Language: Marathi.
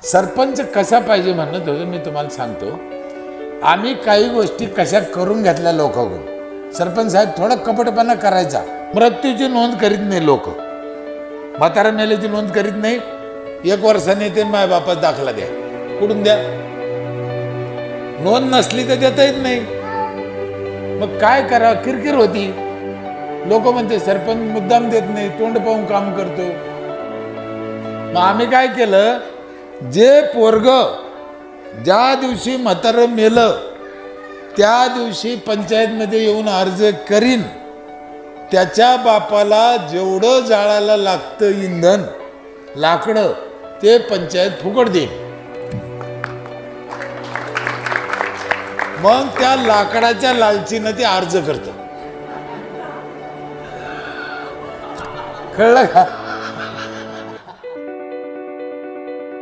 सरपंच कसा पाहिजे म्हणत होतो मी तुम्हाला सांगतो. आम्ही काही गोष्टी कशा करून घेतल्या लोकांकडून. सरपंच साहेब थोडा कपटपणा करायचा. मृत्यूची नोंद करीत नाही लोक, म्हातारा मेल्याची नोंद करीत नाही. 1 वर्षाने ते माय बापात दाखला द्या, कुठून द्या, नोंद नसली तर देता येत नाही. मग काय करा, किरकिर होती. लोक म्हणते सरपंच मुद्दाम देत नाही, तोंड पाहून काम करतो. मग आम्ही काय केलं, जे पोरग ज्या दिवशी म्हातारं मेलं त्या दिवशी पंचायतमध्ये येऊन अर्ज करीन, त्याच्या बापाला जेवढं जाळायला लागतं इंधन लाकडं ते पंचायत फुकट देईल. मग त्या लाकडाच्या लालचीनं ते अर्ज करतं. कळलं का?